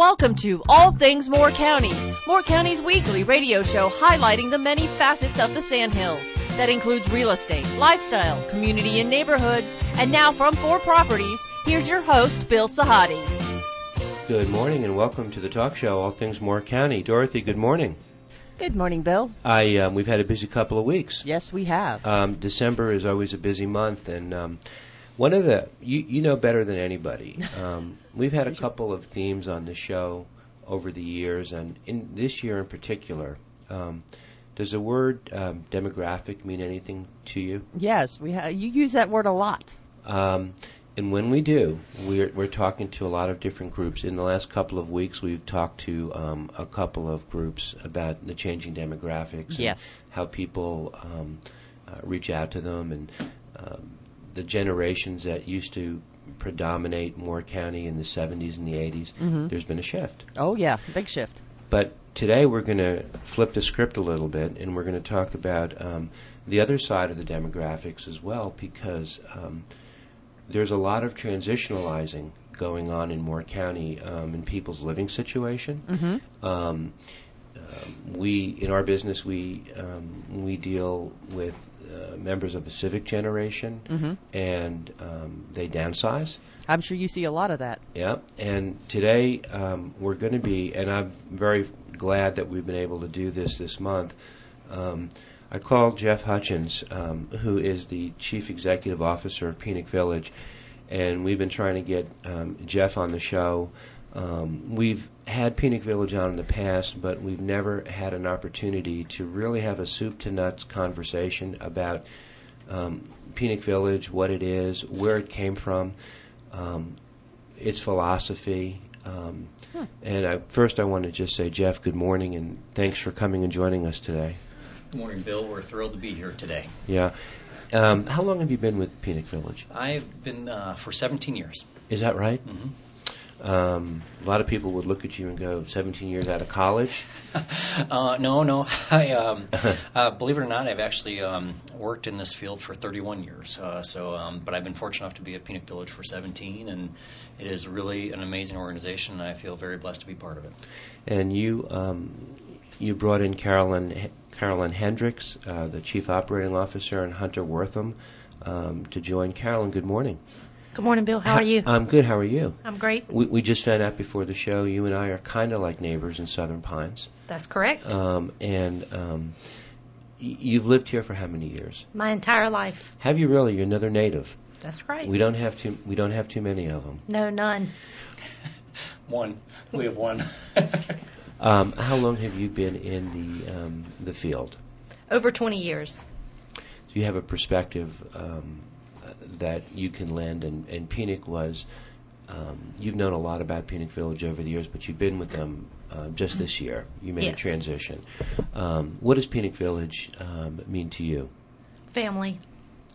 Welcome to All Things Moore County, Moore County's weekly radio show highlighting the many facets of the Sandhills. That includes real estate, lifestyle, community and neighborhoods. And now from 4 Properties, here's your host, Bill Sahadi. Good morning and welcome to the talk show, All Things Moore County. Dorothy, good morning. Good morning, Bill. We've had a busy couple of weeks. Yes, we have. December is always a busy month, and one of the, you know better than anybody, we've had a couple of themes on the show over the years, and in this year in particular, does the word demographic mean anything to you? Yes, you use that word a lot. And when we do, we're talking to a lot of different groups. In the last couple of weeks, we've talked to a couple of groups about the changing demographics. Yes. And how people reach out to them, and the generations that used to predominate Moore County in the 70s and the 80s. Mm-hmm. There's been a shift. Oh, yeah, big shift. But today we're going to flip the script a little bit, and we're going to talk about the other side of the demographics as well, because there's a lot of transitionalizing going on in Moore County in people's living situation. Mm-hmm. In our business, we deal with members of the civic generation, mm-hmm. and they downsize. I'm sure you see a lot of that. Yeah, and today we're going to be, and I'm very glad that we've been able to do this month. I called Jeff Hutchins, who is the Chief Executive Officer of Penick Village, and we've been trying to get Jeff on the show. We've had Penick Village on in the past, but we've never had an opportunity to really have a soup-to-nuts conversation about Penick Village, what it is, where it came from, its philosophy. And first I want to just say, Jeff, good morning, and thanks for coming and joining us today. Good morning, Bill. We're thrilled to be here today. Yeah. How long have you been with Penick Village? I've been for 17 years. Is that right? Mm-hmm. A lot of people would look at you and go, 17 years out of college? No. I believe it or not, I've actually worked in this field for 31 years. But I've been fortunate enough to be at Penick Village for 17, and it is really an amazing organization, and I feel very blessed to be part of it. And you brought in Carolyn Hendricks, the Chief Operating Officer, and Hunter Wertham to join. Carolyn, good morning. Good morning, Bill. How are you? I'm good. How are you? I'm great. We just found out before the show you and I are kind of like neighbors in Southern Pines. That's correct. You've lived here for how many years? My entire life. Have you really? You're another native. That's right. We don't have too many of them. No, none. One. We have one. How long have you been in the field? Over 20 years. So you have a perspective that you can lend, and Penick was, you've known a lot about Penick Village over the years, but you've been with them just this year. You made a transition. What does Penick Village mean to you? Family.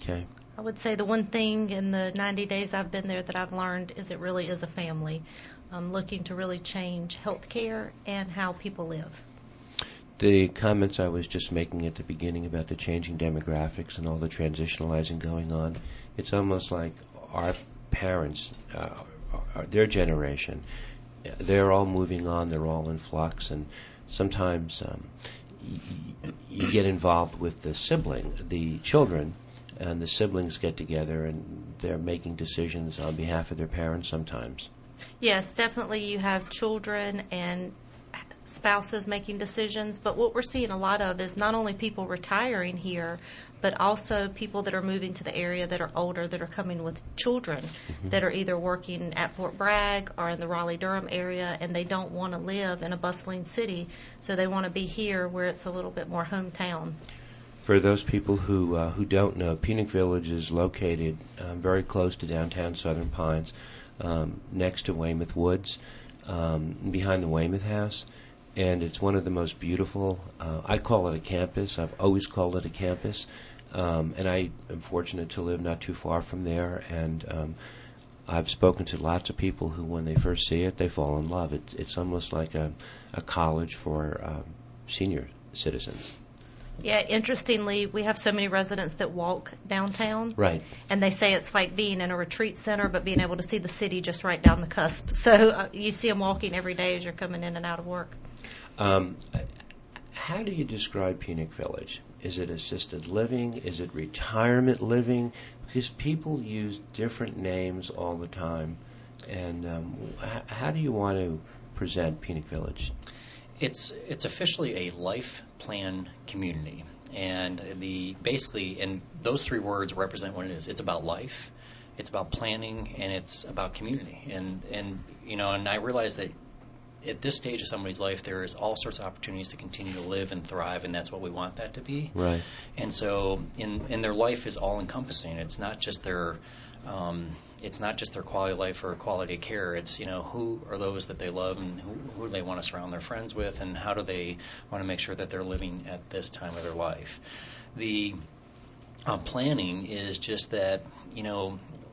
Okay. I would say the one thing in the 90 days I've been there that I've learned is it really is a family. I'm looking to really change healthcare and how people live. The comments I was just making at the beginning about the changing demographics and all the transitionalizing going on, it's almost like our parents, their generation, they're all moving on, they're all in flux, and sometimes you get involved with the children, and the siblings get together and they're making decisions on behalf of their parents sometimes. Yes, definitely you have children and spouses making decisions, but what we're seeing a lot of is not only people retiring here, but also people that are moving to the area that are older, that are coming with children, mm-hmm. that are either working at Fort Bragg or in the Raleigh-Durham area, and they don't want to live in a bustling city, so they want to be here where it's a little bit more hometown. For those people who don't know, Penick Village is located very close to downtown Southern Pines, next to Weymouth Woods, behind the Weymouth House. And it's one of the most beautiful, I call it a campus. I've always called it a campus. And I am fortunate to live not too far from there. And I've spoken to lots of people who, when they first see it, they fall in love. It's almost like a college for senior citizens. Yeah, interestingly, we have so many residents that walk downtown. Right. And they say it's like being in a retreat center, but being able to see the city just right down the cusp. So you see them walking every day as you're coming in and out of work. How do you describe Penick Village? Is it assisted living? Is it retirement living? Because people use different names all the time. And how do you want to present Penick Village? It's officially a life plan community, and and those three words represent what it is. It's about life, it's about planning, and it's about community. And I realize that at this stage of somebody's life, there is all sorts of opportunities to continue to live and thrive, and that's what we want that to be. Right. And so, in their life is all encompassing. It's not just their quality of life or quality of care. It's who are those that they love, and who do they want to surround their friends with, and how do they want to make sure that they're living at this time of their life. The planning is just that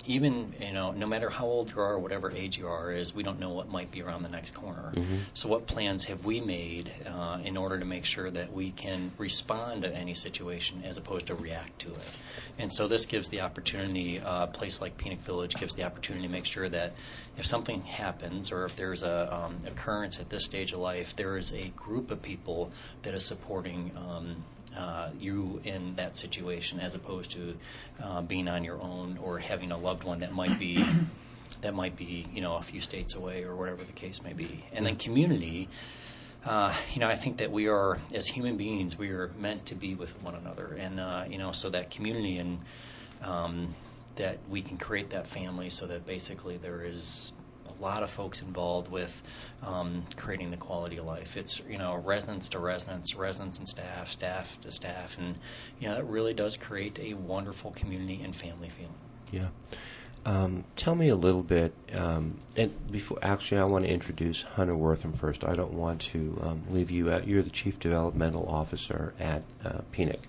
even no matter how old you are or whatever age you are, is we don't know what might be around the next corner. Mm-hmm. So what plans have we made in order to make sure that we can respond to any situation as opposed to react to it? And so this gives the opportunity, a place like Penick Village gives the opportunity to make sure that if something happens or if there's a occurrence at this stage of life, there is a group of people that is supporting you in that situation, as opposed to being on your own or having a loved one that might be a few states away or whatever the case may be. And then community, I think that we are, as human beings, we are meant to be with one another, and so that community and that we can create that family, so that basically there is a lot of folks involved with creating the quality of life. It's residents to residents, residents and staff, staff to staff, and it really does create a wonderful community and family feeling. Yeah. Tell me a little bit, and before, actually I want to introduce Hunter Wertham first. I don't want to leave you out. You're the Chief Developmental Officer at Penick.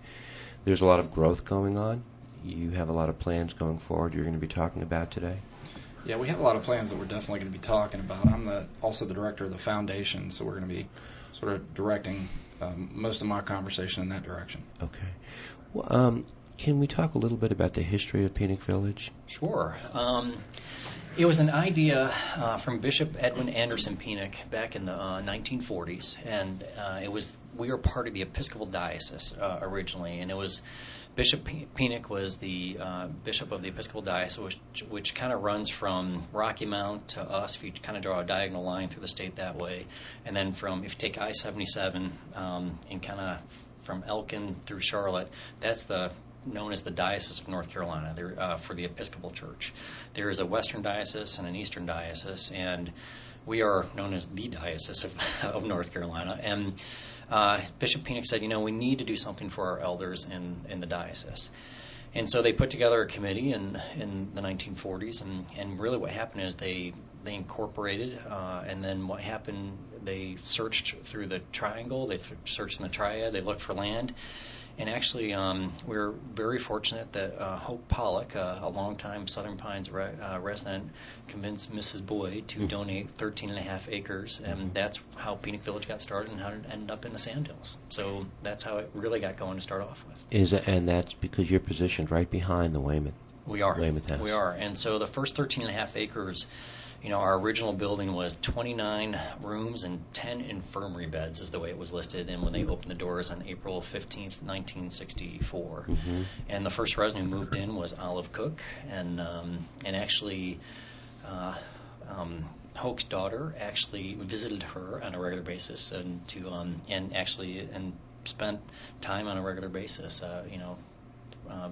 There's a lot of growth going on. You have a lot of plans going forward you're going to be talking about today. Yeah, we have a lot of plans that we're definitely going to be talking about. I'm also the director of the foundation, so we're going to be sort of directing most of my conversation in that direction. Okay. Well, can we talk a little bit about the history of Penick Village? Sure. It was an idea from Bishop Edwin Anderson Penick back in the 1940s, and we were part of the Episcopal Diocese originally, and it was Bishop Penick was the bishop of the Episcopal Diocese, which kind of runs from Rocky Mount to us, if you kind of draw a diagonal line through the state that way, and then if you take I-77 and kind of from Elkin through Charlotte, that's known as the Diocese of North Carolina for the Episcopal Church. There is a Western Diocese and an Eastern Diocese, and we are known as the Diocese of North Carolina. And Bishop Penick said, we need to do something for our elders in the diocese. And so they put together a committee in the 1940s, and really what happened is they incorporated, and then what happened, they searched through the triangle, they searched in the triad, they looked for land. And actually, we're very fortunate that Hope Pollock, a longtime Southern Pines resident, convinced Mrs. Boyd to donate 13 and a half acres, and that's how Penick Village got started and how it ended up in the Sandhills. So that's how it really got going to start off with. And that's because you're positioned right behind the Weymouth. We are. Weymouth House. We are. And so the first 13 and a half acres, our original building was 29 rooms and 10 infirmary beds is the way it was listed, and when they opened the doors on April 15th, 1964. Mm-hmm. And the first resident who moved in was Olive Cook, and actually Hoke's daughter actually visited her on a regular basis and spent time on a regular basis,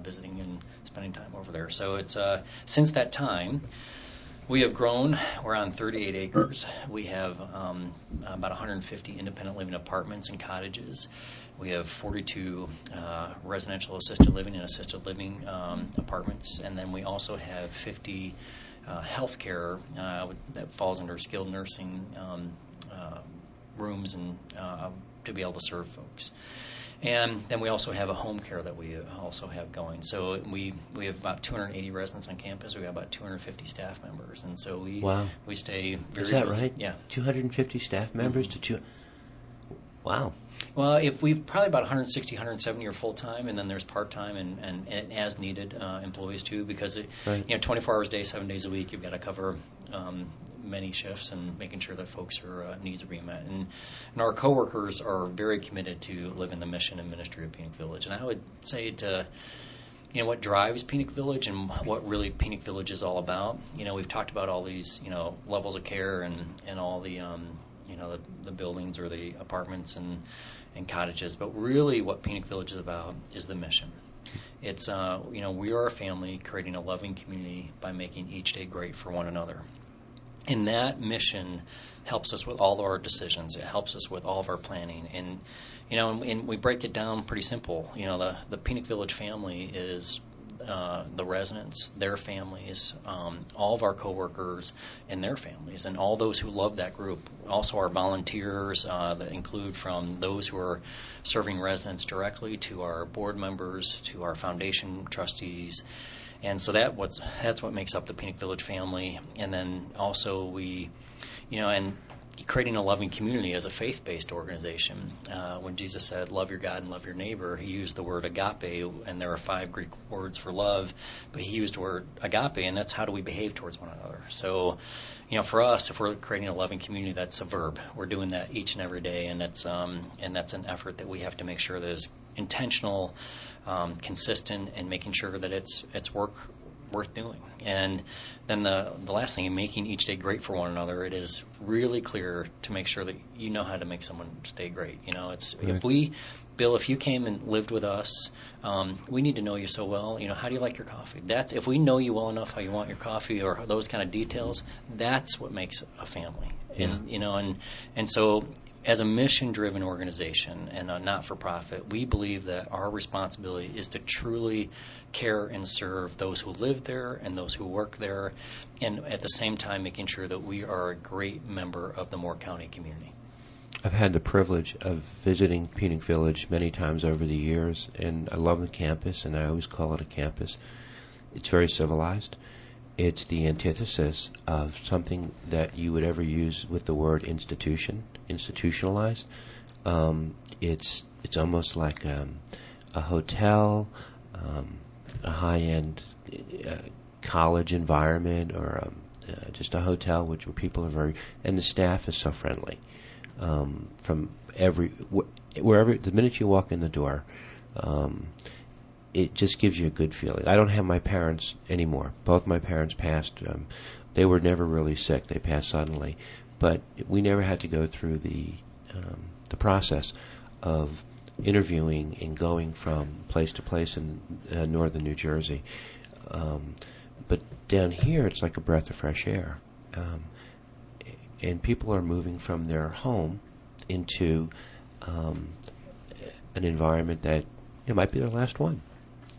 visiting and spending time over there. So it's since that time, we have grown. We're on 38 acres. We have about 150 independent living apartments and cottages. We have 42 residential assisted living and assisted living apartments. And then we also have 50 healthcare that falls under skilled nursing rooms and to be able to serve folks. And then we also have a home care that we also have going. So we have about 280 residents on campus. We have about 250 staff members, and so we stay very Is that busy. right? Yeah. 250 staff members to Wow. Well, if we've probably about 160, 170 are full time, and then there's part time and as needed employees too, because Right. 24 hours a day, 7 days a week, you've got to cover many shifts and making sure that folks' needs are being met. And our coworkers are very committed to living the mission and ministry of Penick Village. And I would say to what drives Penick Village and what really Penick Village is all about. We've talked about all these levels of care and all the the buildings or the apartments and cottages, but really what Penick Village is about is the mission. It's we are a family creating a loving community by making each day great for one another. And that mission helps us with all of our decisions. It helps us with all of our planning. And and we break it down pretty simple. The Penick Village family is the residents, their families, all of our coworkers and their families, and all those who love that group. Also our volunteers that include from those who are serving residents directly to our board members, to our foundation trustees. And so that's what makes up the Penick Village family. And then also we, and creating a loving community as a faith-based organization. When Jesus said, love your God and love your neighbor, he used the word agape, and there are 5 Greek words for love, but he used the word agape, and that's how do we behave towards one another. So, for us, if we're creating a loving community, that's a verb. We're doing that each and every day, and that's an effort that we have to make sure that is intentional, consistent, and making sure that it's worth doing. And then the last thing, in making each day great for one another, it is really clear to make sure that you know how to make someone stay great. It's Right. Bill, if you came and lived with us, we need to know you so well. How do you like your coffee? That's if we know you well enough how you want your coffee or those kind of details. That's what makes a family. Yeah. And so, as a mission-driven organization and a not-for-profit, we believe that our responsibility is to truly care and serve those who live there and those who work there, and at the same time making sure that we are a great member of the Moore County community. I've had the privilege of visiting Penick Village many times over the years, and I love the campus, and I always call it a campus. It's very civilized. It's the antithesis of something that you would ever use with the word institutionalized. It's almost like a hotel, a high-end college environment, or just a hotel where people are very, and the staff is so friendly. From wherever, the minute you walk in the door, it just gives you a good feeling. I don't have my parents anymore. Both my parents passed. They were never really sick. They passed suddenly, but we never had to go through the process of interviewing and going from place to place in northern New Jersey. But down here, it's like a breath of fresh air. And people are moving from their home into an environment that might be their last one,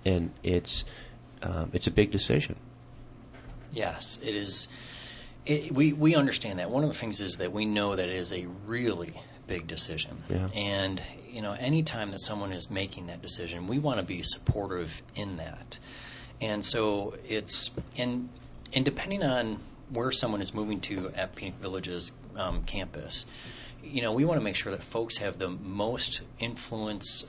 and it's a big decision. Yes, it is. We understand that. One of the things is that we know that it is a really big decision, Yeah. and any time that someone is making that decision, we want to be supportive in that. And so and depending on where someone is moving to at Penick Village's campus, we want to make sure that folks have the most influence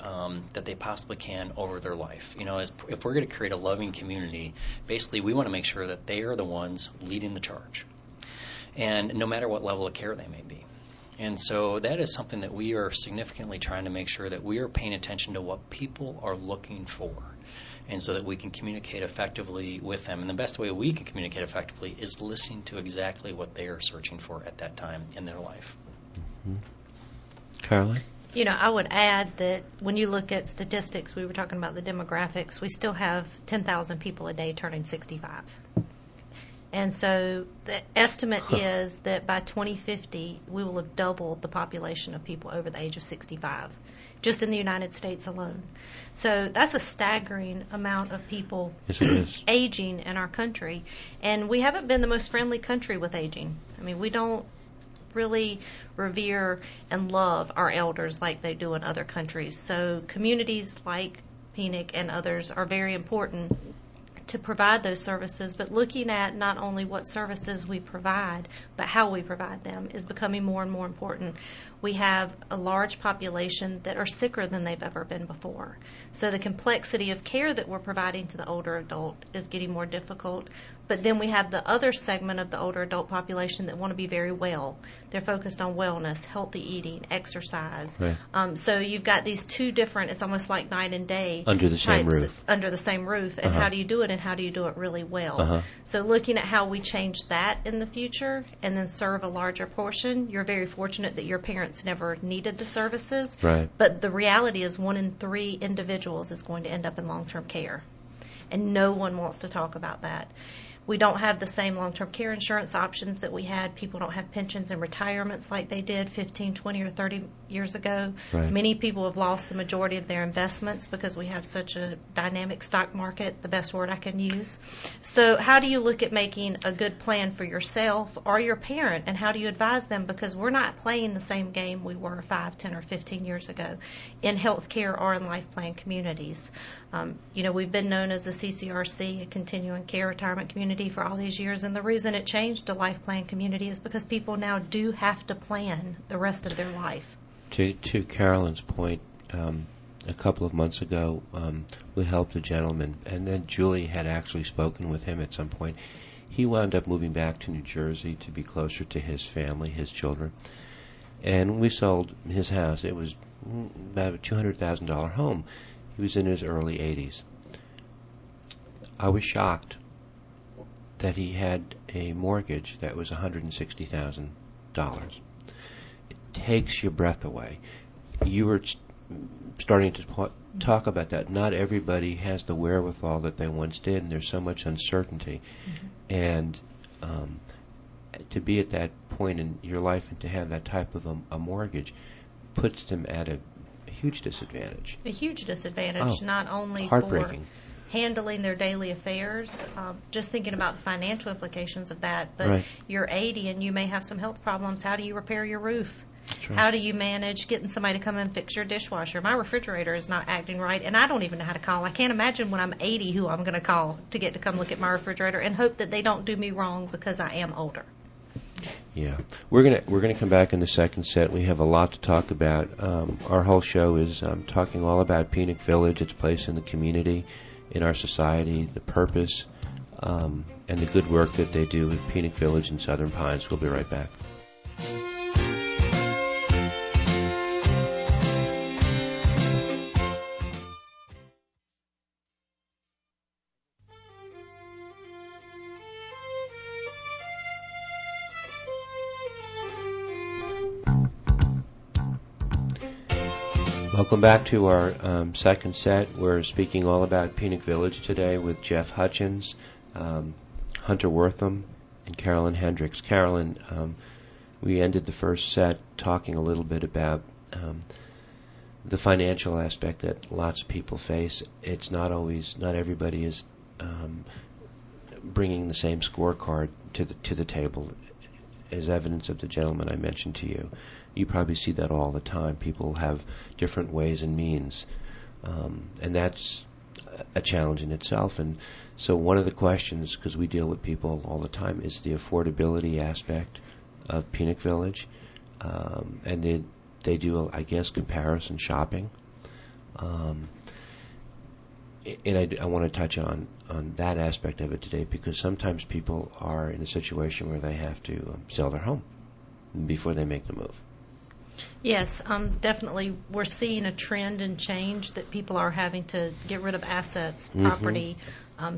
that they possibly can over their life. If we're going to create a loving community, basically we want to make sure that they are the ones leading the charge, and no matter what level of care they may be. And so that is something that we are significantly trying to make sure that we are paying attention to what people are looking for, and so that we can communicate effectively with them. And the best way we can communicate effectively is listening to exactly what they are searching for at that time in their life. Mm-hmm. Caroline? I would add that when you look at statistics, we were talking about the demographics, we still have 10,000 people a day turning 65. And so the estimate is that by 2050, we will have doubled the population of people over the age of 65, just in the United States alone. So that's a staggering amount of people Yes, it is. aging in our country. And we haven't been the most friendly country with aging. I mean, we don't really revere and love our elders like they do in other countries. So communities like Penick and others are very important to provide those services, but looking at not only what services we provide, but how we provide them is becoming more and more important. We have a large population that are sicker than they've ever been before. So the complexity of care that we're providing to the older adult is getting more difficult. But then we have the other segment of the older adult population that want to be very well. They're focused on wellness, healthy eating, exercise. Right. So you've got these two different, it's almost like night and day. Under the same roof. Under the same roof. And how do you do it, and how do you do it really well? So looking at how we change that in the future and then serve a larger portion, you're very fortunate that your parents never needed the services. Right. But the reality is 1 in 3 individuals is going to end up in long-term care. And no one wants to talk about that. We don't have the same long-term care insurance options that we had. People don't have pensions and retirements like they did 15, 20, or 30 years ago. Right. Many people have lost the majority of their investments because we have such a dynamic stock market, the best word I can use. So how do you look at making a good plan for yourself or your parent, and how do you advise them? Because we're not playing the same game we were 5, 10, or 15 years ago in healthcare or in life plan communities. We've been known as the CCRC, a continuing care retirement community, for all these years, and the reason it changed to life plan community is because people now do have to plan the rest of their life. To Carolyn's point, a couple of months ago, we helped a gentleman, and then Julie had actually spoken with him at some point. He wound up moving back to New Jersey to be closer to his family, his children, and we sold his house. It was about a $200,000 home. He was in his early 80s. I was shocked that he had a mortgage that was $160,000. It takes your breath away. You were starting to talk about that. Not everybody has the wherewithal that they once did, and there's so much uncertainty. And to be at that point in your life and to have that type of a mortgage puts them at a huge disadvantage. A huge disadvantage, not only heartbreaking. For handling their daily affairs, just thinking about the financial implications of that, but Right. You're 80 and you may have some health problems. How do you repair your roof? That's right. How do you manage getting somebody to come and fix your dishwasher? My refrigerator is not acting right, and I don't even know how to call. I can't imagine when I'm 80 who I'm going to call to get to come look at my refrigerator and hope that they don't do me wrong because I am older. Yeah, we're gonna come back in the second set. We have a lot to talk about. Our whole show is talking all about Penick Village, its place in the community, in our society, the purpose, and the good work that they do at Penick Village in Southern Pines. We'll be right back. Welcome back to our second set. We're speaking all about Penick Village today with Jeff Hutchins, Hunter Wertham, and Carolyn Hendricks. Carolyn, we ended the first set talking a little bit about the financial aspect that lots of people face. It's not everybody is bringing the same scorecard to the table, as evidence of the gentleman I mentioned to you. You probably see that all the time. People have different ways and means, and that's a challenge in itself. And so one of the questions, because we deal with people all the time, is the affordability aspect of Penick Village, and they do, I guess, comparison shopping. And I want to touch on that aspect of it today, because sometimes people are in a situation where they have to sell their home before they make the move. Yes, definitely. We're seeing a trend and change that people are having to get rid of assets, property.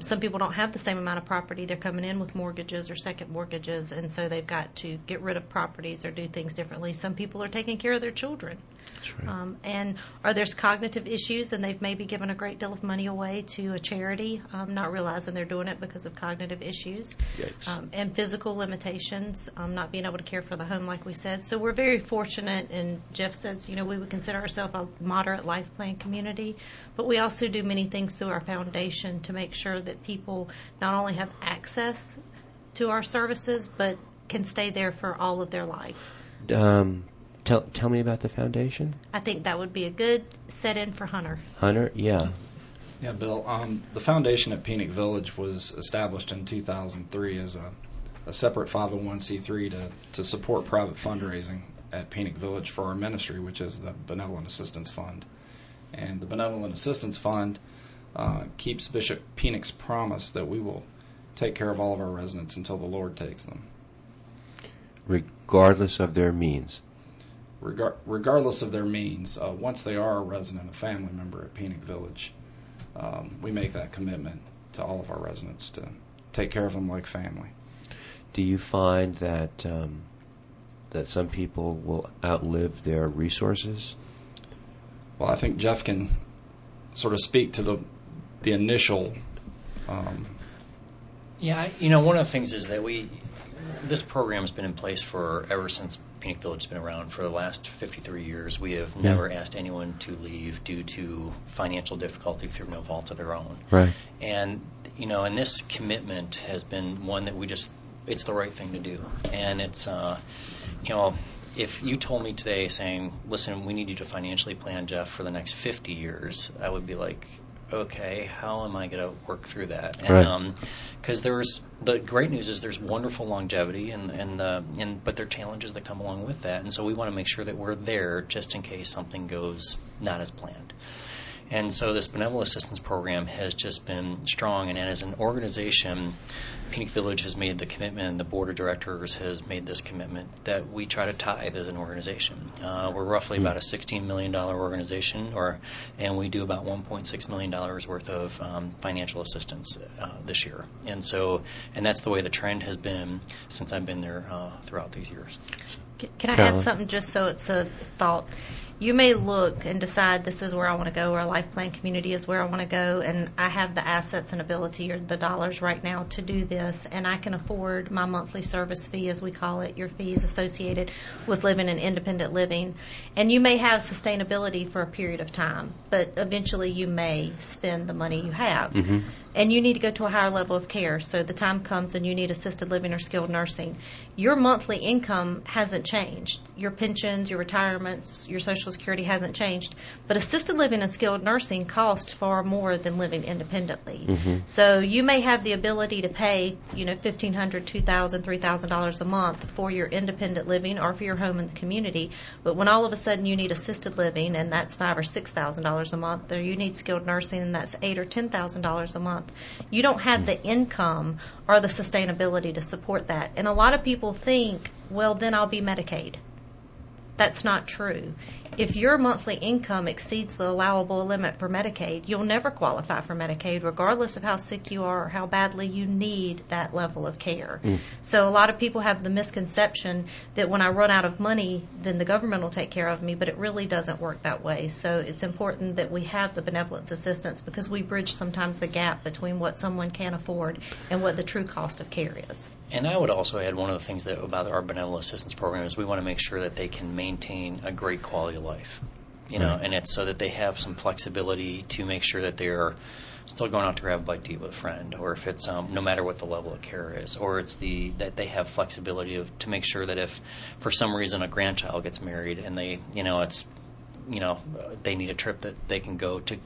Some people don't have the same amount of property. They're coming in with mortgages or second mortgages, and so they've got to get rid of properties or do things differently. Some people are taking care of their children. That's right. Or there's cognitive issues, and they've maybe given a great deal of money away to a charity, not realizing they're doing it because of cognitive issues. Yikes. And physical limitations, not being able to care for the home like we said. So we're very fortunate, and Jeff says, we would consider ourselves a moderate life plan community, but we also do many things through our foundation to make sure that people not only have access to our services, but can stay there for all of their life. Tell me about the foundation. I think that would be a good set-in for Hunter. Hunter, yeah. Yeah, Bill. The foundation at Penick Village was established in 2003 as a separate 501c3 to support private fundraising at Penick Village for our ministry, which is the Benevolent Assistance Fund. And the Benevolent Assistance Fund keeps Bishop Penick's promise that we will take care of all of our residents until the Lord takes them. Regardless of their means. Regardless of their means, once they are a resident, a family member at Penick Village, we make that commitment to all of our residents to take care of them like family. Do you find that that some people will outlive their resources? Well, I think Jeff can sort of speak to the initial. Yeah, one of the things is that this program has been in place ever since Penick Village has been around for the last 53 years. We have never asked anyone to leave due to financial difficulty through no fault of their own. Right. And, and this commitment has been one that it's the right thing to do. And it's, if you told me today saying, listen, we need you to financially plan, Jeff, for the next 50 years, I would be like, okay, how am I going to work through that? And because the great news is there's wonderful longevity, but there are challenges that come along with that, and so we want to make sure that we're there just in case something goes not as planned. And so this Benevolent Assistance Program has just been strong, and as an organization, Penick Village has made the commitment, and the Board of Directors has made this commitment that we try to tithe as an organization. We're roughly about a $16 million organization, and we do about $1.6 million worth of financial assistance this year. And that's the way the trend has been since I've been there throughout these years. Can I add something just so it's a thought? You may look and decide this is where I want to go, or a life plan community is where I want to go, and I have the assets and ability or the dollars right now to do this, and I can afford my monthly service fee, as we call it, your fees associated with living in independent living. And you may have sustainability for a period of time, but eventually you may spend the money you have. Mm-hmm. And you need to go to a higher level of care. So the time comes and you need assisted living or skilled nursing. Your monthly income hasn't changed. Your pensions, your retirements, your Social Security hasn't changed. But assisted living and skilled nursing cost far more than living independently. Mm-hmm. So you may have the ability to pay, $1,500, $2,000, $3,000 a month for your independent living or for your home in the community. But when all of a sudden you need assisted living and that's $5,000 or $6,000 a month, or you need skilled nursing and that's $8,000 or $10,000 a month, you don't have the income or the sustainability to support that. And a lot of people think, well, then I'll be Medicaid. That's not true. If your monthly income exceeds the allowable limit for Medicaid, you'll never qualify for Medicaid, regardless of how sick you are or how badly you need that level of care. So a lot of people have the misconception that when I run out of money, then the government will take care of me, but it really doesn't work that way. So it's important that we have the benevolence assistance, because we bridge sometimes the gap between what someone can afford and what the true cost of care is. And I would also add one of the things about our benevolent assistance program is we want to make sure that they can maintain a great quality of life, and it's so that they have some flexibility to make sure that they're still going out to grab a bite to eat with a friend, or if it's no matter what the level of care is, or it's that they have flexibility to make sure that if for some reason a grandchild gets married and they need a trip that they can go to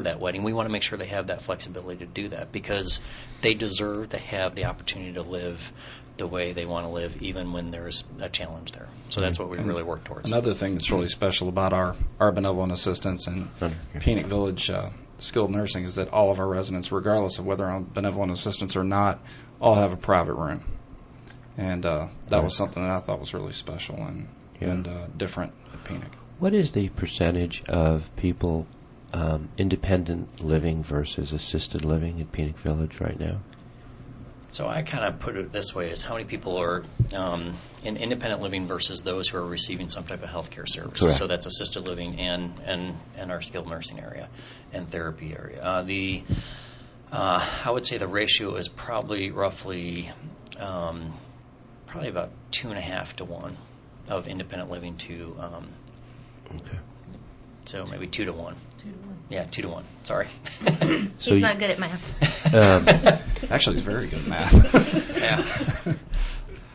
that wedding, we want to make sure they have that flexibility to do that, because they deserve to have the opportunity to live the way they want to live, even when there's a challenge there. So that's what we really work towards. Another thing that's really special about our benevolent assistance and Penick Village skilled nursing is that all of our residents, regardless of whether on benevolent assistance or not, all have a private room. And that was something that I thought was really special and different at Penick. What is the percentage of people independent living versus assisted living at Penick Village right now? So I kind of put it this way: is how many people are in independent living versus those who are receiving some type of health care services. Correct. So that's assisted living and our skilled nursing area and therapy area. I would say the ratio is probably roughly about 2.5 to 1 of independent living to. Okay. So maybe 2 to 1. 2 to 1. Yeah, 2 to 1. Sorry. He's not good at math. Actually, he's very good at math. Yeah.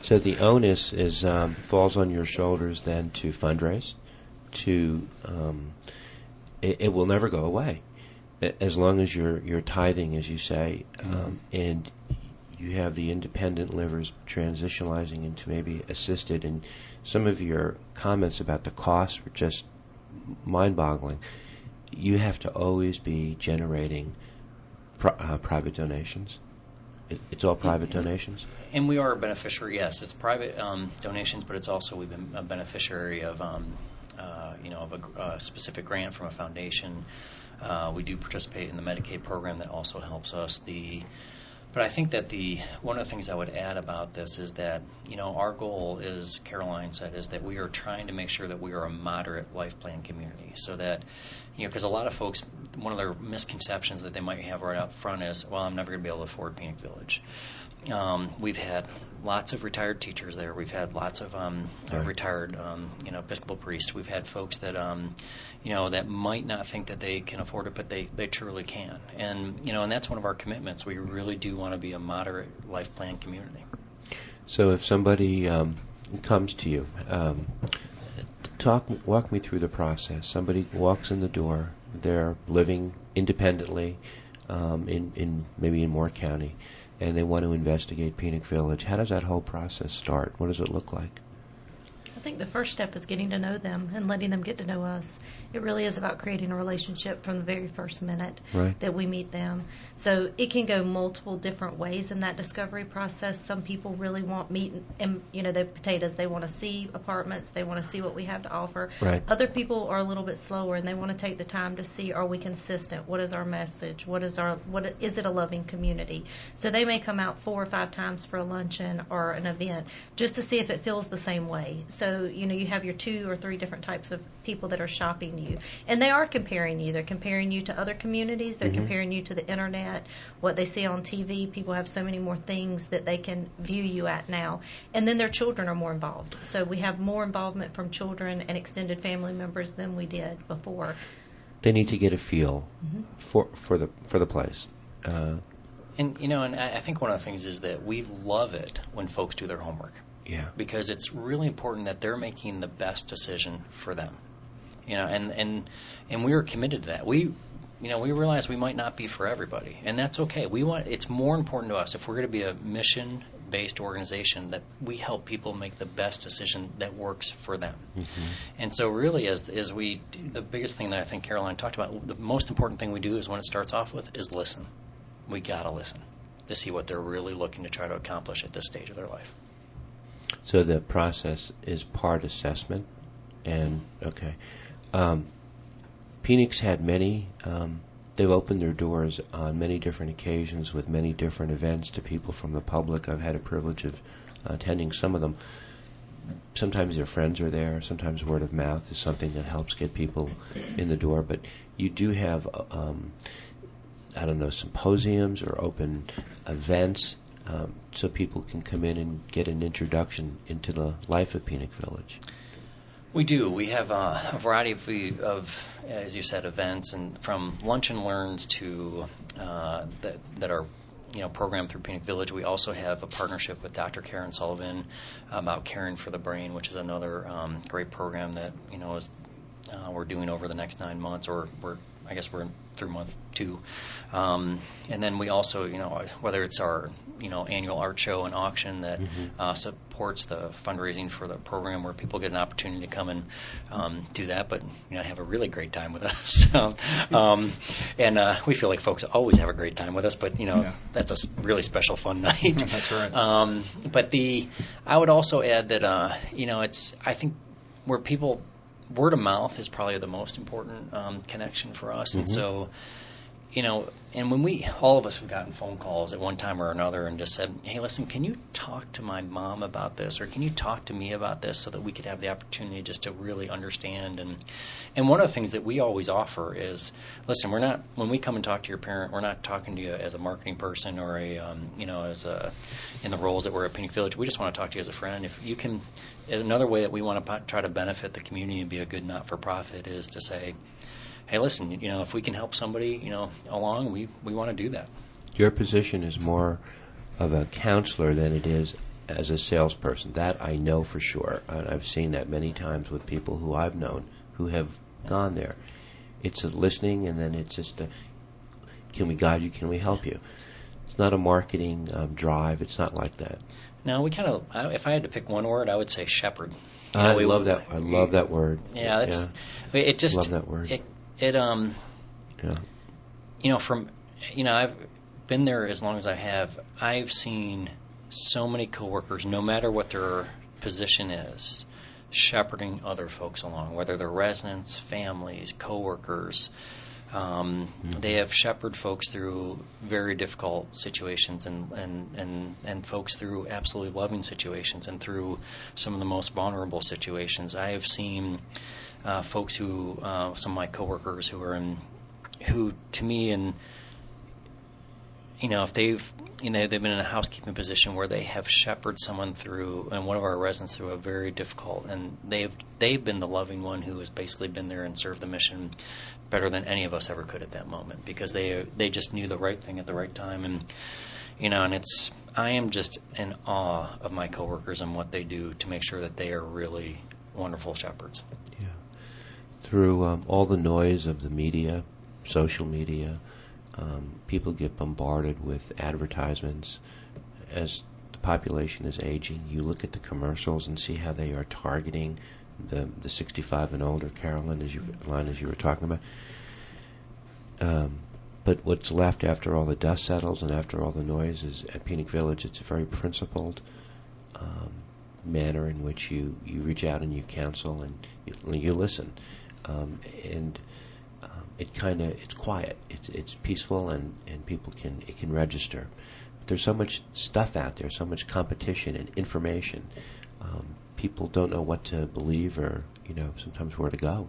So the onus falls on your shoulders then to fundraise. It will never go away. as long as you're tithing, as you say, and you have the independent livers transitionalizing into maybe assisted, and some of your comments about the costs were just mind-boggling. You have to always be generating private donations. It's all private donations? And we are a beneficiary, yes. It's private donations, but it's also we've been a beneficiary of, of a specific grant from a foundation. We do participate in the Medicaid program that also helps us. But I think that one of the things I would add about this is that, our goal is, Caroline said, is that we are trying to make sure that we are a moderate life plan community, so that, because a lot of folks, one of their misconceptions that they might have right up front is, well, I'm never going to be able to afford Penick Village. We've had lots of retired teachers there. We've had lots of retired, Episcopal priests. We've had folks that, that might not think that they can afford it, but they truly can. And, and that's one of our commitments. We really do want to be a moderate life plan community. So if somebody comes to you, walk me through the process. Somebody walks in the door. They're living independently maybe in Moore County, and they want to investigate Penick Village. How does that whole process start? What does it look like? I think the first step is getting to know them and letting them get to know us. It really is about creating a relationship from the very first minute that we meet them. So it can go multiple different ways in that discovery process. Some people really want meat and the potatoes. They want to see apartments. They want to see what we have to offer. Right. Other people are a little bit slower, and they want to take the time to see, are we consistent? What is our message? Is it a loving community? So they may come out 4 or 5 times for a luncheon or an event just to see if it feels the same way. So, you have your 2 or 3 different types of people that are shopping you. And they are comparing you. They're comparing you to other communities. They're comparing you to the internet, what they see on TV. People have so many more things that they can view you at now. And then their children are more involved. So we have more involvement from children and extended family members than we did before. They need to get a feel for the place. And I think one of the things is that we love it when folks do their homework. Yeah. Because it's really important that they're making the best decision for them. And we are committed to that. We realize we might not be for everybody, and that's okay. It's more important to us, if we're going to be a mission-based organization, that we help people make the best decision that works for them. And so really, the biggest thing that I think Caroline talked about, the most important thing we do is when it starts off with is listen. We got to listen to see what they're really looking to try to accomplish at this stage of their life. So the process is part assessment, and Penick's had many. They've opened their doors on many different occasions with many different events to people from the public. I've had a privilege of attending some of them. Sometimes their friends are there. Sometimes word of mouth is something that helps get people in the door. But you do have, symposiums or open events. So people can come in and get an introduction into the life of Penick Village. We do. We have a variety of, as you said, events, and from lunch and learns to that are programmed through Penick Village. We also have a partnership with Dr. Karen Sullivan about Caring for the Brain, which is another great program that we're doing over the next 9 months, or we're through month 2. And then we also, whether it's our, annual art show and auction that supports the fundraising for the program, where people get an opportunity to come and do that, but, have a really great time with us. And we feel like folks always have a great time with us, but, that's a really special fun night. That's right. But I would also add that, I think where people, word of mouth is probably the most important connection for us. And so, and when all of us have gotten phone calls at one time or another and just said, hey, listen, can you talk to my mom about this, or can you talk to me about this, so that we could have the opportunity just to really understand. And one of the things that we always offer is, listen, when we come and talk to your parent, we're not talking to you as a marketing person or in the roles that we're at Penick Village. We just want to talk to you as a friend. If you can, another way that we want to try to benefit the community and be a good not-for-profit is to say, hey, listen, if we can help somebody, along, we want to do that. Your position is more of a counselor than it is as a salesperson. That I know for sure. I've seen that many times with people who I've known who have gone there. It's a listening, and then it's just can we guide you? Can we help you? It's not a marketing drive. It's not like that. No, we kind of. If I had to pick one word, I would say shepherd. I love that. I love that word. Yeah, it just love that word. From I've been there as long as I have. I've seen so many coworkers, no matter what their position is, shepherding other folks along, whether they're residents, families, coworkers. They have shepherded folks through very difficult situations and folks through absolutely loving situations and through some of the most vulnerable situations. I have seen folks who, some of my coworkers who to me, and if they've been in a housekeeping position where they have shepherded someone through, and one of our residents through a very difficult, and they've been the loving one who has basically been there and served the mission better than any of us ever could at that moment, because they just knew the right thing at the right time, and I am just in awe of my coworkers and what they do to make sure that they are really wonderful shepherds. Yeah, through all the noise of the media, social media. People get bombarded with advertisements. As the population is aging, you look at the commercials and see how they are targeting the 65 and older, Carolyn, as you were talking about. But what's left after all the dust settles and after all the noise is at Penick Village. It's a very principled manner in which you reach out and you counsel and you listen. It's quiet. It's peaceful, and people can register. But there's so much stuff out there, so much competition and information. People don't know what to believe or sometimes where to go.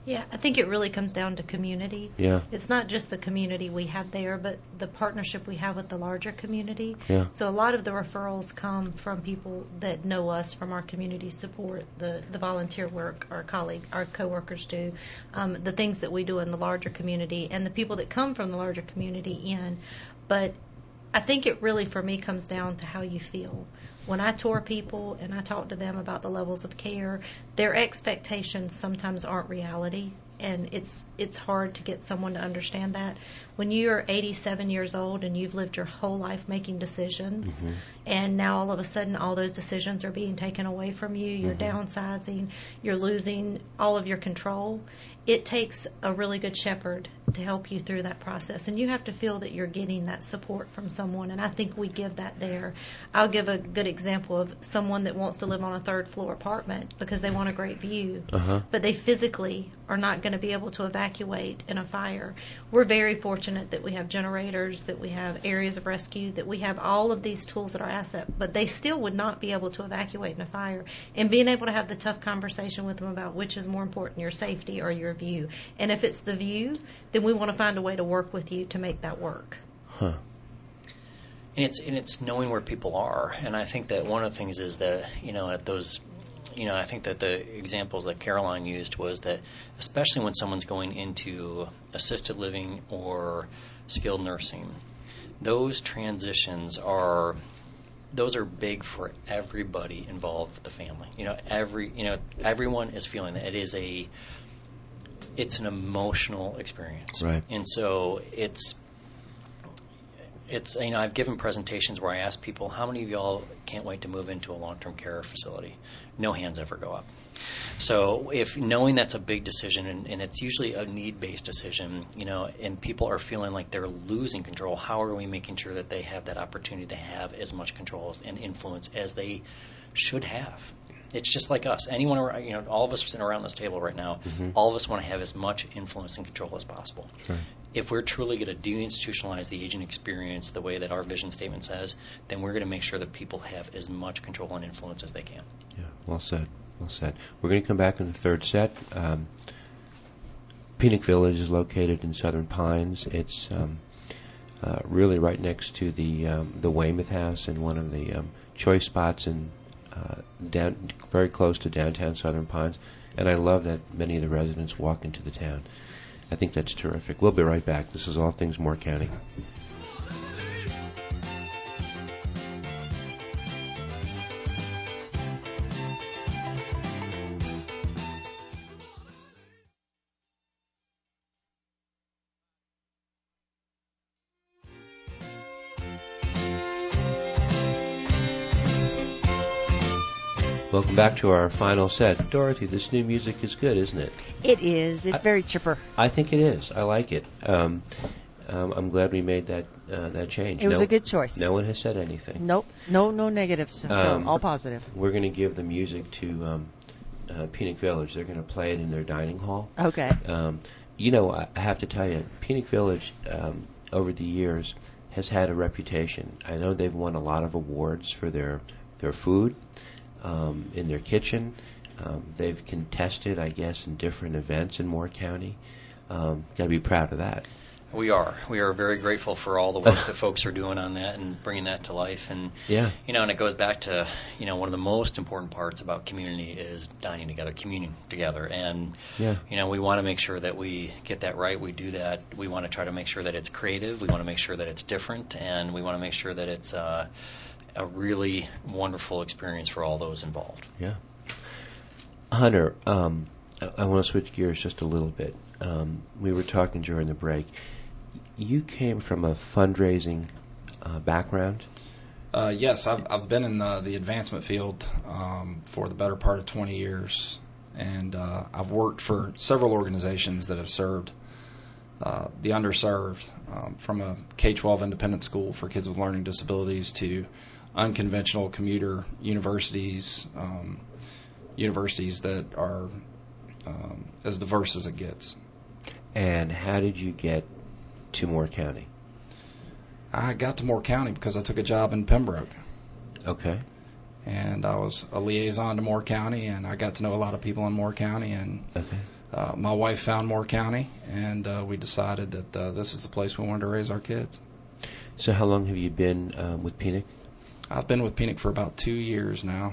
Yeah, I think it really comes down to community. Yeah. It's not just the community we have there, but the partnership we have with the larger community. Yeah. So a lot of the referrals come from people that know us from our community support, the volunteer work our coworkers do, the things that we do in the larger community, and the people that come from the larger community in. But I think it really, for me, comes down to how you feel. When I tour people and I talk to them about the levels of care, their expectations sometimes aren't reality, and it's hard to get someone to understand that. When you're 87 years old and you've lived your whole life making decisions, and now all of a sudden all those decisions are being taken away from you, you're downsizing, you're losing all of your control, it takes a really good shepherd to help you through that process. And you have to feel that you're getting that support from someone, and I think we give that there. I'll give a good example of someone that wants to live on a third-floor apartment because they want a great view, but they physically are not going to be able to evacuate in a fire. We're very fortunate that we have generators, that we have areas of rescue, that we have all of these tools at our asset, but they still would not be able to evacuate in a fire. And being able to have the tough conversation with them about which is more important, your safety or your view. And if it's the view, then we want to find a way to work with you to make that work. Huh. And it's knowing where people are. And I think that one of the things is that, at those, I think that the examples that Caroline used was that, especially when someone's going into assisted living or skilled nursing, those transitions are big for everybody involved with the family. Everyone is feeling that. It's an emotional experience. Right. And so it's I've given presentations where I ask people, how many of y'all can't wait to move into a long-term care facility? No hands ever go up. So if knowing that's a big decision, and it's usually a need-based decision, and people are feeling like they're losing control, how are we making sure that they have that opportunity to have as much control and influence as they should have? It's just like us. Anyone, all of us sitting around this table right now, all of us want to have as much influence and control as possible. Sure. If we're truly going to deinstitutionalize the aging experience the way that our vision statement says, then we're going to make sure that people have as much control and influence as they can. Yeah, well said. Well said. We're going to come back in the third set. Penick Village is located in Southern Pines. It's really right next to the Weymouth House and one of the choice spots in very close to downtown Southern Pines. And I love that many of the residents walk into the town. I think that's terrific. We'll be right back. This is All Things Moore County. Welcome back to our final set. Dorothy, this new music is good, isn't it? It is. It's very chipper. I think it is. I like it. I'm glad we made that change. It was a good choice. No one has said anything. Nope. No negatives. So all positive. We're going to give the music to Penick Village. They're going to play it in their dining hall. Okay. I have to tell you, Penick Village, over the years, has had a reputation. I know they've won a lot of awards for their food in their kitchen. They've contested, I guess, in different events in Moore County. Got to be proud of that. We are very grateful for all the work that folks are doing on that and bringing that to life. And and it goes back to one of the most important parts about community is dining together, communing together, and we want to make sure that we get that right. We do that. We want to try to make sure that it's creative. We want to make sure that it's different, and we want to make sure that it's a really wonderful experience for all those involved. Yeah, Hunter, I want to switch gears just a little bit. We were talking during the break. You came from a fundraising background? Yes, I've been in the advancement field for the better part of 20 years, and I've worked for several organizations that have served the underserved, from a K-12 independent school for kids with learning disabilities to unconventional commuter universities, universities that are as diverse as it gets. And how did you get to Moore County? I got to Moore County because I took a job in Pembroke. Okay. And I was a liaison to Moore County, and I got to know a lot of people in Moore County. And my wife found Moore County, and we decided that this is the place we wanted to raise our kids. So how long have you been with Penick? I've been with Penick for about 2 years now,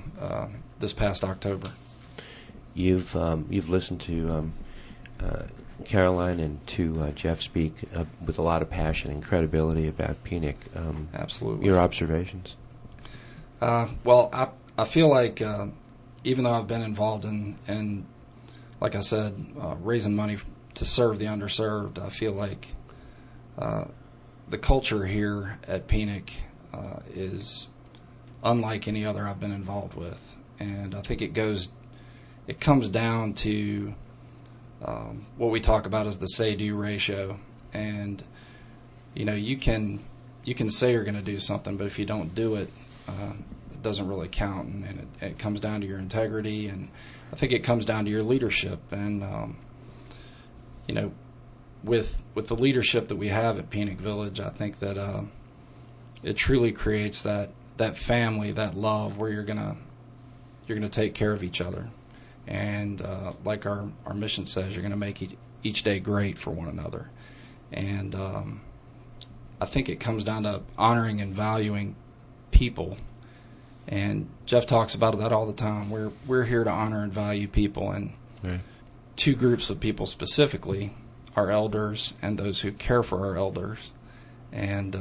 this past October. You've listened to Caroline and to Jeff speak with a lot of passion and credibility about Penick. Absolutely. Your observations? Well, I feel like even though I've been involved in like I said, raising money to serve the underserved, I feel like the culture here at Penick is unlike any other I've been involved with. And I think it comes down to what we talk about as the say-do ratio. And you can say you're going to do something, but if you don't do it, it doesn't really count. And it comes down to your integrity, and I think it comes down to your leadership. And with the leadership that we have at Penick Village, I think that it truly creates that family, that love, where you're gonna take care of each other. And like our mission says, you're going to make each day great for one another. And I think it comes down to honoring and valuing people. And Jeff talks about that all the time. We're here to honor and value people. And two groups of people specifically, our elders and those who care for our elders. And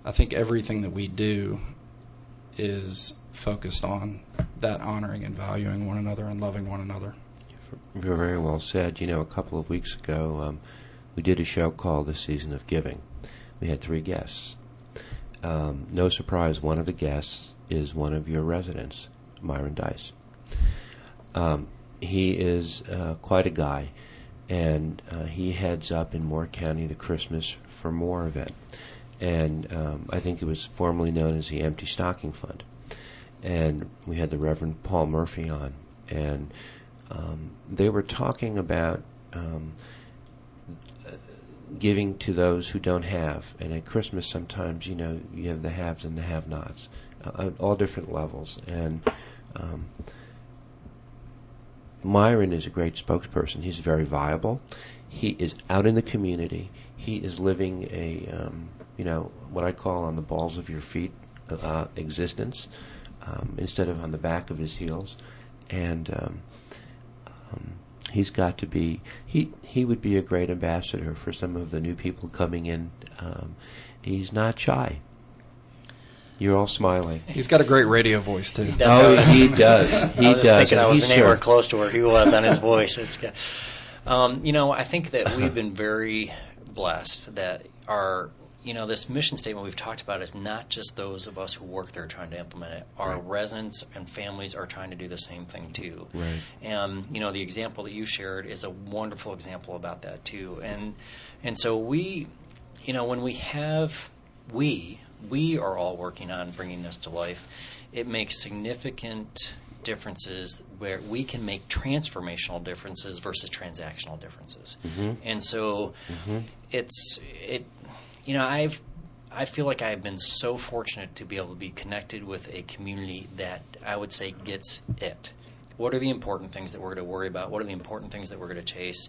I think everything that we do is focused on that honoring and valuing one another and loving one another. You're very well said. A couple of weeks ago, we did a show called The Season of Giving. We had 3 guests. No surprise, one of the guests is one of your residents, Myron Dice. He is quite a guy, and he heads up in Moore County the Christmas for More event. And I think it was formerly known as the Empty Stocking Fund. And we had the Reverend Paul Murphy on, and they were talking about giving to those who don't have. And at Christmas, sometimes, you have the haves and the have-nots, at all different levels. And Myron is a great spokesperson. He's very viable. He is out in the community. He is living a, what I call on the balls of your feet existence, instead of on the back of his heels. And he's got to be, he would be a great ambassador for some of the new people coming in. He's not shy. You're all smiling. He's got a great radio voice, too. He does. He does. Thinking I was anywhere close to where he was on his voice. I think that we've been very blessed that our this mission statement we've talked about is not just those of us who work there trying to implement it. Our residents and families are trying to do the same thing too. Right. And the example that you shared is a wonderful example about that too. And so we are all working on bringing this to life. It makes significant differences where we can make transformational differences versus transactional differences. Mm-hmm. And so I feel like I've been so fortunate to be able to be connected with a community that I would say gets it. What are the important things that we're going to worry about? What are the important things that we're going to chase?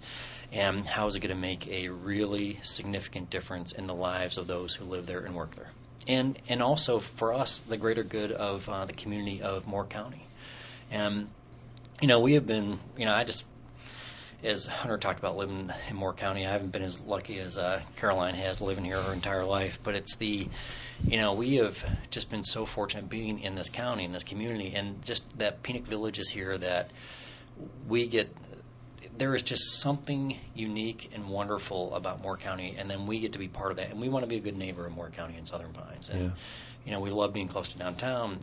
And how is it going to make a really significant difference in the lives of those who live there and work there? And also for us, the greater good of the community of Moore County. And, we have been, as Hunter talked about living in Moore County, I haven't been as lucky as Caroline has living here her entire life. But it's we have just been so fortunate being in this county, in this community, and just that Penick Village is here that there is just something unique and wonderful about Moore County, and then we get to be part of that. And we want to be a good neighbor of Moore County and Southern Pines. And, we love being close to downtown.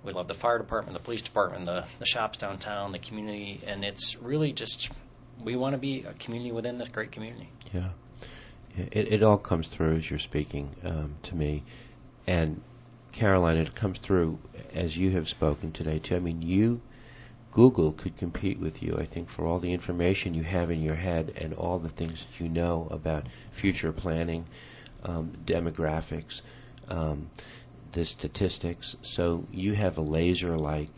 We love the fire department, the police department, the shops downtown, the community, and it's really just we want to be a community within this great community. Yeah. It all comes through as you're speaking to me. And, Caroline, it comes through as you have spoken today, too. I mean, Google could compete with you, I think, for all the information you have in your head and all the things you know about future planning, demographics, the statistics. So you have a laser-like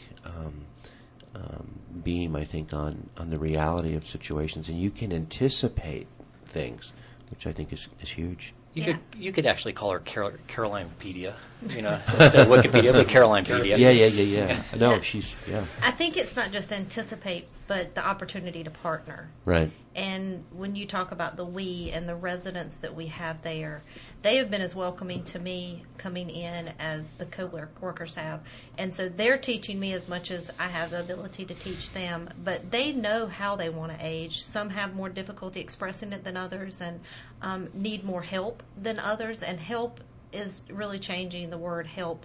beam, I think, on the reality of situations, and you can anticipate things, which I think is huge. You could actually call her Carolinepedia, instead of Wikipedia, but Carolinepedia. Yeah. No, I think it's not just anticipate, but the opportunity to partner. Right. And when you talk about the we and the residents that we have there, they have been as welcoming to me coming in as the co-workers have. And so they're teaching me as much as I have the ability to teach them. But they know how they want to age. Some have more difficulty expressing it than others and need more help than others. And help is really changing the word help.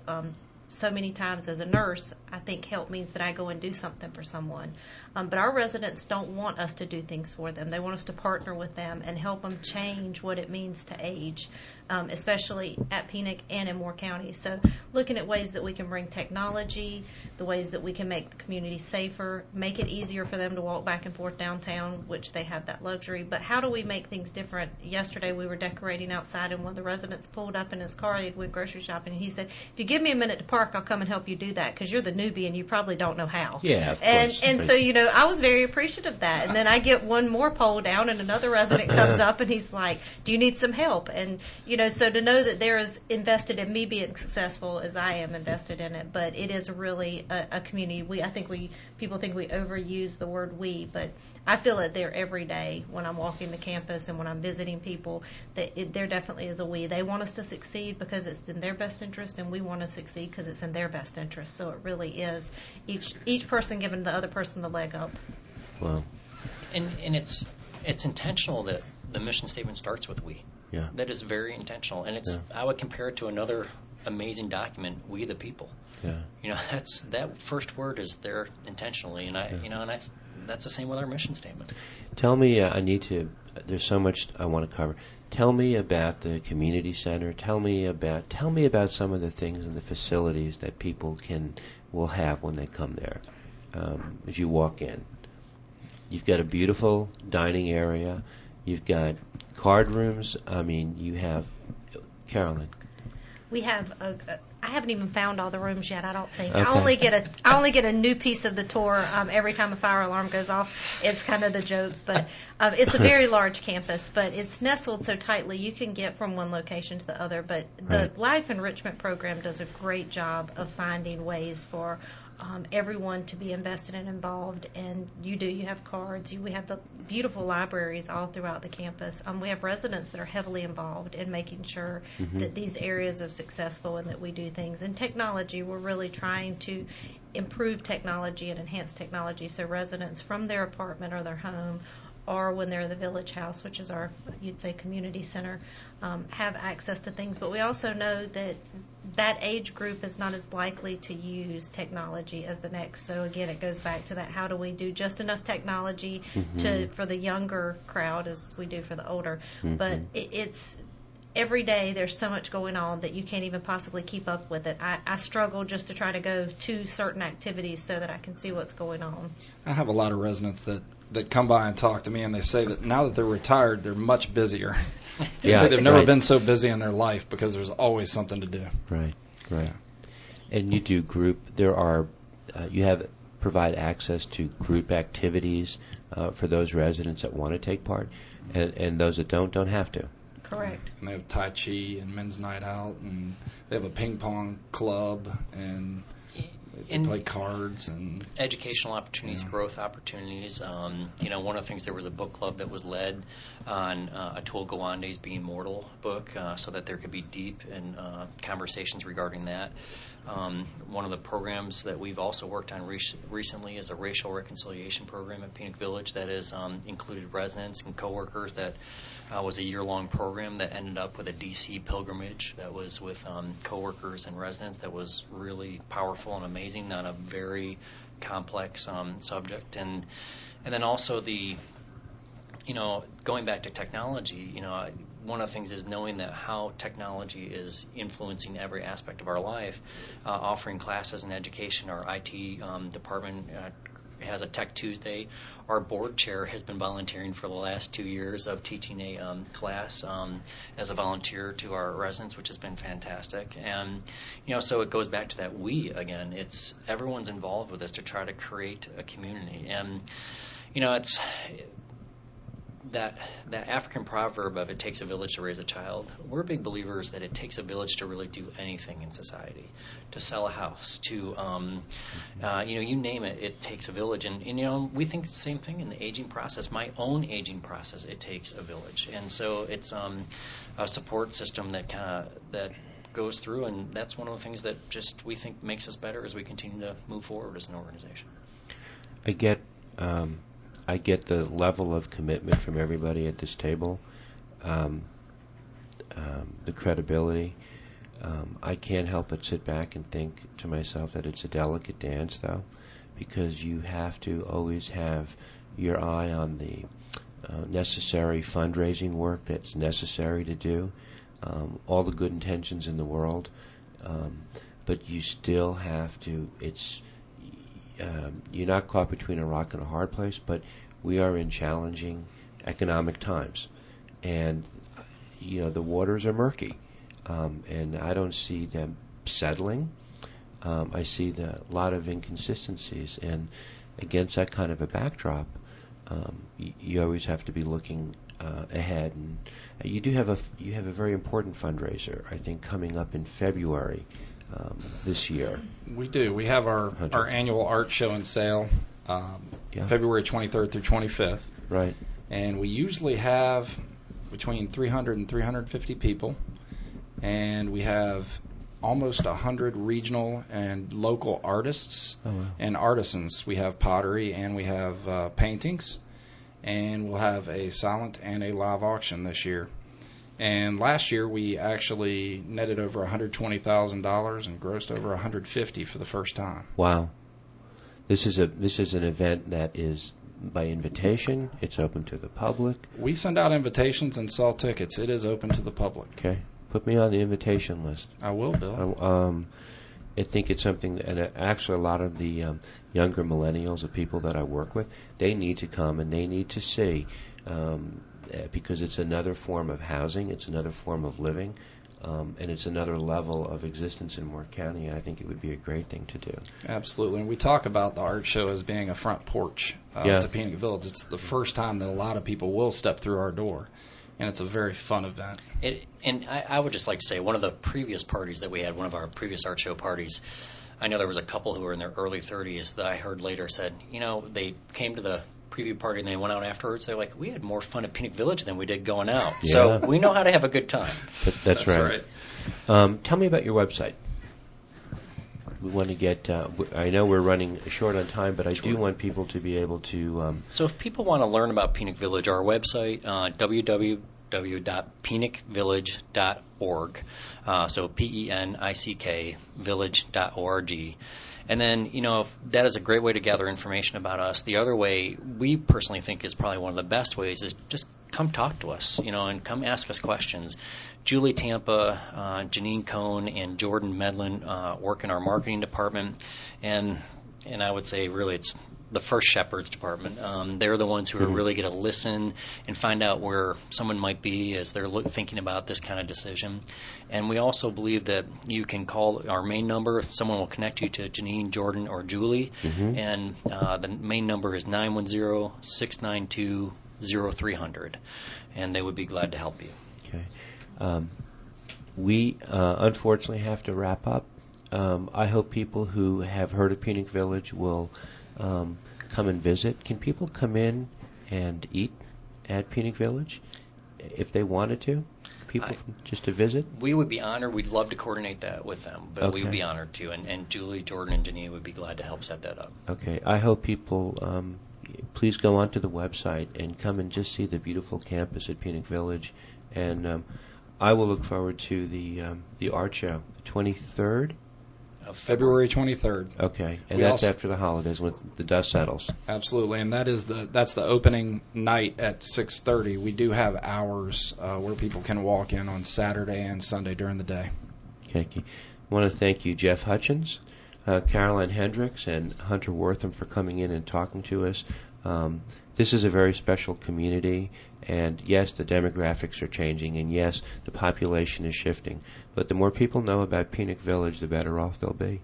So many times as a nurse, I think help means that I go and do something for someone. But our residents don't want us to do things for them. They want us to partner with them and help them change what it means to age, especially at Penick and in Moore County. So looking at ways that we can bring technology, the ways that we can make the community safer, make it easier for them to walk back and forth downtown, which they have that luxury. But how do we make things different? Yesterday we were decorating outside, and one of the residents pulled up in his car. He went grocery shopping, and he said, if you give me a minute to park, I'll come and help you do that, because you're the newbie and you probably don't know how. Yeah, of course. And so, I was very appreciative of that. And then I get one more pole down, and another resident comes up, and he's like, do you need some help? And, so to know that they're as invested in me being successful as I am invested in it, but it is really a community. I think people think we overuse the word we, but I feel it there every day when I'm walking the campus and when I'm visiting people, that there definitely is a we. They want us to succeed because it's in their best interest, and we want to succeed because it's in their best interest. So it really is each person giving the other person the leg up. Wow. And it's intentional that the mission statement starts with we. Yeah. That is very intentional, and I would compare it to another amazing document, We the People. Yeah. That first word is there intentionally, and that's the same with our mission statement. Tell me, there's so much I want to cover. Tell me about the community center. Tell me about some of the things and the facilities that people will have when they come there. As you walk in, you've got a beautiful dining area. You've got card rooms. I mean, you have Carolyn. We have I haven't even found all the rooms yet, I don't think. Okay. I only get a new piece of the tour every time a fire alarm goes off. It's kind of the joke, but it's a very large campus, but it's nestled so tightly you can get from one location to the other. But the Life Enrichment Program does a great job of finding ways for everyone to be invested and involved, and you have cards. We have the beautiful libraries all throughout the campus. We have residents that are heavily involved in making sure that these areas are successful and that we do things. And technology, we're really trying to improve technology and enhance technology so residents from their apartment or their home or when they're in the Village House, which is our, you'd say, community center, have access to things. But we also know that that age group is not as likely to use technology as the next. So again, it goes back to that: how do we do just enough technology for the younger crowd as we do for the older? But it's every day there's so much going on that you can't even possibly keep up with it. I struggle just to try to go to certain activities so that I can see what's going on. I have a lot of residents that come by and talk to me, and they say that now that they're retired, they're much busier. They say they've never been so busy in their life because there's always something to do. Right. And you do provide access to group activities for those residents that want to take part, and those that don't have to. Correct. And they have Tai Chi and men's night out, and they have a ping pong club, and they play cards and educational opportunities, growth opportunities. One of the things, there was a book club that was led on Atul Gawande's Being Mortal book, so that there could be deep and conversations regarding that. One of the programs that we've also worked on recently is a racial reconciliation program at Penick Village that has included residents and coworkers. That was a year-long program that ended up with a D.C. pilgrimage that was with coworkers and residents. That was really powerful and amazing on a very complex subject. And then also going back to technology, one of the things is knowing that how technology is influencing every aspect of our life. Offering classes in education, our IT department has a Tech Tuesday. Our board chair has been volunteering for the last 2 years of teaching a class as a volunteer to our residents, which has been fantastic. And so it goes back to that again. It's everyone's involved with this to try to create a community. And it's that African proverb of "it takes a village to raise a child." We're big believers that it takes a village to really do anything in society, to sell a house, to you name it. It takes a village, and we think the same thing in the aging process. My own aging process, it takes a village, and so it's a support system that goes through, and that's one of the things that just we think makes us better as we continue to move forward as an organization. I get the level of commitment from everybody at this table, the credibility. I can't help but sit back and think to myself that it's a delicate dance, though, because you have to always have your eye on the necessary fundraising work that's necessary to do, all the good intentions in the world, but you still have to, you're not caught between a rock and a hard place, but we are in challenging economic times, and the waters are murky, and I don't see them settling. I see a lot of inconsistencies, and against that kind of a backdrop, you always have to be looking ahead. And you have a very important fundraiser, I think, coming up in February. This year. We do. We have our annual art show and sale February 23rd through 25th. Right. And we usually have between 300 and 350 people. And we have almost 100 regional and local artists and artisans. We have pottery and we have paintings. And we'll have a silent and a live auction this year. And last year we actually netted over $120,000 and grossed over $150,000 for the first time. Wow. This is an event that is by invitation. It's open to the public. We send out invitations and sell tickets. It is open to the public. Okay. Put me on the invitation list. I will, Bill. I think it's something, and actually a lot of the younger millennials, the people that I work with, they need to come and they need to see, because it's another form of housing, it's another form of living, and it's another level of existence in Moore County. I think it would be a great thing to do. Absolutely. And we talk about the art show as being a front porch to Penick Village. It's the first time that a lot of people will step through our door. And it's a very fun event. And I would just like to say, one of the previous parties that we had, one of our previous art show parties, I know there was a couple who were in their early 30s that I heard later said, they came to the preview party and they went out afterwards. They're like, we had more fun at Penick Village than we did going out. Yeah. So we know how to have a good time. That's right. Tell me about your website. we want to get. I know we're running short on time, but I do Sure. want people to be able to. So if people want to learn about Penick Village, our website, www.penickvillage.org, so PENICK village.org. And then, if that is a great way to gather information about us. The other way we personally think is probably one of the best ways is just come talk to us, and come ask us questions. Julie Tampa, Janine Cohn, and Jordan Medlin work in our marketing department, and I would say really it's the first Shepherds department. They're the ones who are really going to listen and find out where someone might be as they're thinking about this kind of decision. And we also believe that you can call our main number. Someone will connect you to Janine, Jordan, or Julie. And the main number is 910-692-0300. And they would be glad to help you. Okay. We unfortunately have to wrap up. I hope people who have heard of Penick Village will come and visit. Can people come in and eat at Penick Village if they wanted to? People just to visit? We would be honored. We'd love to coordinate that with them, but we would Okay. be honored to. And Julie, Jordan, and Janine would be glad to help set that up. Okay. I hope people please go onto the website and come and just see the beautiful campus at Penick Village. And I will look forward to the art show, 23rd. February 23rd. Okay, and We that's also- after the holidays when the dust settles. Absolutely, and that's the opening night at 6:30. We do have hours where people can walk in on Saturday and Sunday during the day. Okay, I want to thank you, Jeff Hutchins, Caroline Hendricks, and Hunter Wertham for coming in and talking to us. This is a very special community, and yes, the demographics are changing, and yes, the population is shifting. But the more people know about Penick Village, the better off they'll be.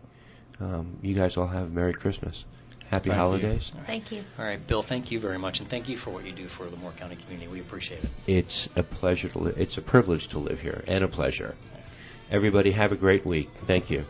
You guys all have a Merry Christmas. Happy Thank you. holidays. Thank you. All right, Bill, thank you very much, and thank you for what you do for the Moore County community. We appreciate it. It's a pleasure it's a privilege to live here, and a pleasure. Everybody have a great week. Thank you.